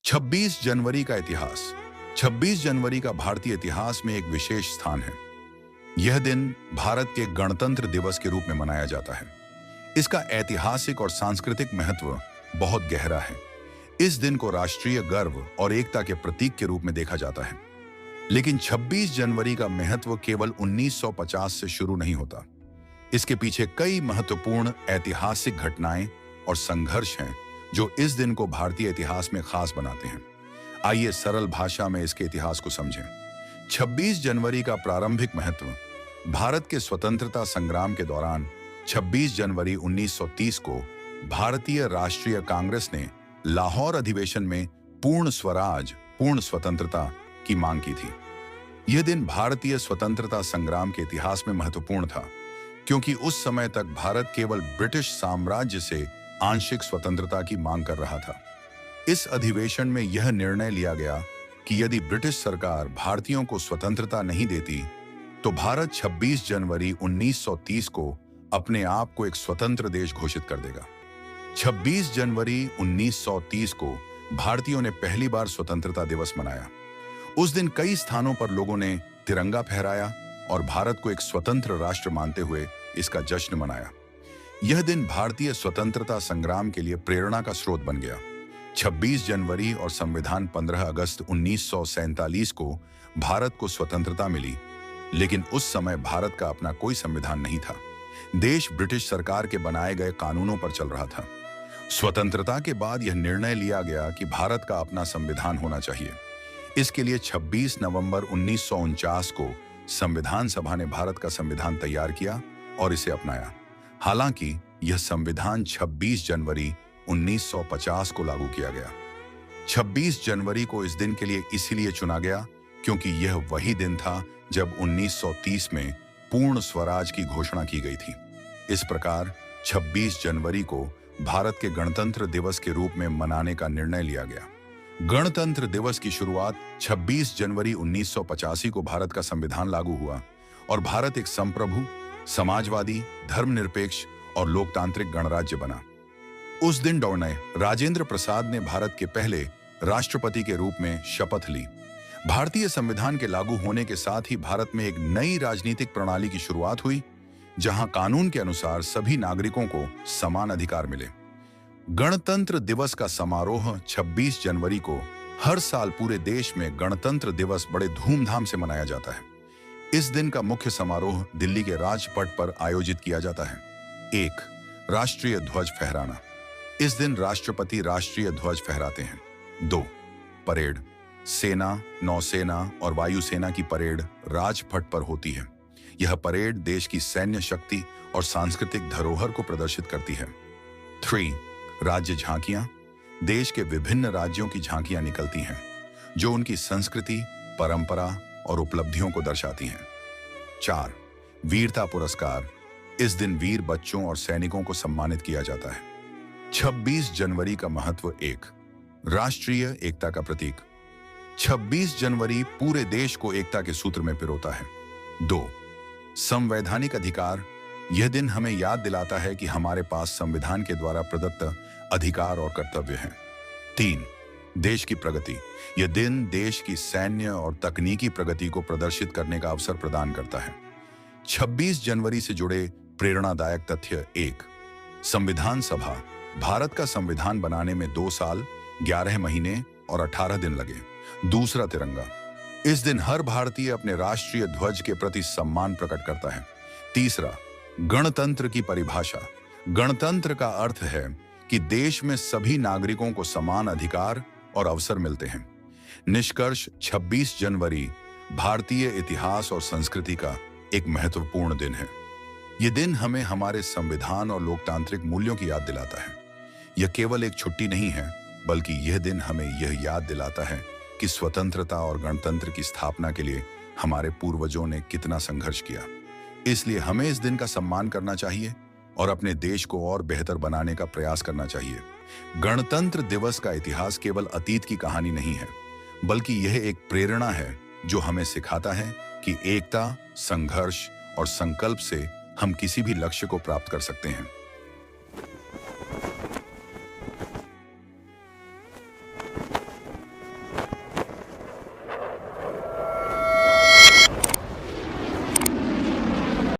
26 जनवरी का इतिहास। 26 जनवरी का भारतीय इतिहास में एक विशेष स्थान है। यह दिन भारत के गणतंत्र दिवस के रूप में मनाया जाता है। इसका ऐतिहासिक और सांस्कृतिक महत्व बहुत गहरा है। इस दिन को राष्ट्रीय गर्व और एकता के प्रतीक के रूप में देखा जाता है। लेकिन 26 जनवरी का महत्व केवल 1950 से शुरू नहीं होता। इसके पीछे कई महत्वपूर्ण ऐतिहासिक घटनाएं और संघर्ष हैं जो इस दिन को भारतीय इतिहास में खास बनाते हैं। आइए सरल भाषा में इसके इतिहास को समझें। 26 जनवरी का प्रारंभिक महत्व। भारत के स्वतंत्रता संग्राम के दौरान 26 जनवरी 1930 को भारतीय राष्ट्रीय कांग्रेस ने लाहौर अधिवेशन में पूर्ण स्वराज, पूर्ण स्वतंत्रता की मांग की थी। यह दिन भारतीय स्वतंत्रता संग्राम के इतिहास में महत्वपूर्ण था, क्योंकि उस समय तक भारत केवल ब्रिटिश साम्राज्य से आंशिक स्वतंत्रता की मांग कर रहा था। इस अधिवेशन में यह निर्णय लिया गया कि यदि ब्रिटिश सरकार भारतीयों को स्वतंत्रता नहीं देती, तो भारत 26 जनवरी 1930 को अपने आप को एक स्वतंत्र देश घोषित कर देगा। 26 जनवरी 1930 को भारतीयों ने पहली बार स्वतंत्रता दिवस मनाया। उस दिन कई स्थानों पर लोगों ने तिरंगा फहराया और भारत को एक स्वतंत्र राष्ट्र मानते हुए इसका जश्न मनाया। यह दिन भारतीय स्वतंत्रता संग्राम के लिए प्रेरणा का स्रोत बन गया। 26 जनवरी और संविधान 15 अगस्त 1947 को भारत को स्वतंत्रता मिली, लेकिन उस समय भारत का अपना कोई संविधान नहीं था। देश ब्रिटिश सरकार के बनाए गए कानूनों पर चल रहा था। स्वतंत्रता के बाद यह निर्णय लिया गया कि भारत का अपना संविधान होना चाहिए। इसके लिए 26 नवंबर 1949 को संविधान सभा ने भारत का संविधान तैयार किया और इसे अपनाया। हालांकि यह संविधान 26 जनवरी 1950 को लागू किया गया। 26 जनवरी को इस दिन के लिए इसीलिए चुना गया क्योंकि यह वही दिन था जब 1930 में पूर्ण स्वराज की घोषणा की गई थी। इस प्रकार 26 जनवरी को भारत के गणतंत्र दिवस के रूप में मनाने का निर्णय लिया गया। गणतंत्र दिवस की शुरुआत 26 जनवरी 1985 को भारत का संविधान लागू हुआ और भारत एक संप्रभु, समाजवादी, धर्मनिरपेक्ष और लोकतांत्रिक गणराज्य बना। उस दिन डॉ. राजेंद्र प्रसाद ने भारत के पहले राष्ट्रपति के रूप में शपथ ली। भारतीय संविधान के लागू होने के साथ ही भारत में एक नई राजनीतिक प्रणाली की शुरुआत हुई, जहां कानून के अनुसार सभी नागरिकों को समान अधिकार मिले। गणतंत्र दिवस का समारोह 26 जनवरी को हर साल पूरे देश में गणतंत्र दिवस बड़े धूमधाम से मनाया जाता है। इस दिन का मुख्य समारोह दिल्ली के राजपथ पर आयोजित किया जाता है। 1. राष्ट्रीय ध्वज फहराना। इस दिन राष्ट्रपति राष्ट्रीय ध्वज फहराते हैं। 2. परेड। सेना, नौसेना और वायुसेना की परेड राजपथ पर होती है। यह परेड देश की सैन्य शक्ति और सांस्कृतिक धरोहर को प्रदर्शित करती है। 3. राज्य झांकियां। देश के विभिन्न राज्यों की झांकियां निकलती हैं, जो उनकी संस्कृति, परंपरा और उपलब्धियों को दर्शाती हैं। 4. वीरता पुरस्कार। इस दिन वीर बच्चों और सैनिकों को सम्मानित किया जाता है। 26 जनवरी का महत्व। 1. राष्ट्रीय एकता का प्रतीक। 26 जनवरी पूरे देश को एकता के सूत्र में पिरोता है। 2. संवैधानिक अधिकार। यह दिन हमें याद दिलाता है कि हमारे पास संविधान के द्वारा प्रदत्त अधिकार और कर्तव्य हैं। 3. देश की प्रगति। यह दिन देश की सैन्य और तकनीकी प्रगति को प्रदर्शित करने का अवसर प्रदान करता है। 26 जनवरी से जुड़े प्रेरणादायक तथ्य। 1. संविधान सभा। भारत का संविधान बनाने में 2 साल, 11 महीने और 18 दिन लगे। दूसरा, तिरंगा। इस दिन हर भारतीय अपने राष्ट्रीय ध्वज के प्रति सम्मान प्रकट करता है। तीसरा, गणतंत्र की परिभाषा। गणतंत्र का अर्थ है कि देश में सभी नागरिकों को समान अधिकार और अवसर मिलते हैं। निष्कर्ष, 26 जनवरी भारतीय इतिहास और संस्कृति का एक महत्वपूर्ण दिन है। यह दिन हमें हमारे संविधान और लोकतांत्रिक मूल्यों की याद दिलाता है। यह केवल एक छुट्टी नहीं है, बल्कि यह दिन हमें यह याद दिलाता है कि स्वतंत्रता और गणतंत्र की स्थापना के लिए हमारे पूर्वजों ने कितना संघर्ष किया। इसलिए हमें इस दिन का सम्मान करना चाहिए और अपने देश को और बेहतर बनाने का प्रयास करना चाहिए। गणतंत्र दिवस का इतिहास केवल अतीत की कहानी नहीं है, बल्कि यह एक प्रेरणा है जो हमें सिखाता है कि एकता, संघर्ष और संकल्प से हम किसी भी लक्ष्य को प्राप्त कर सकते हैं।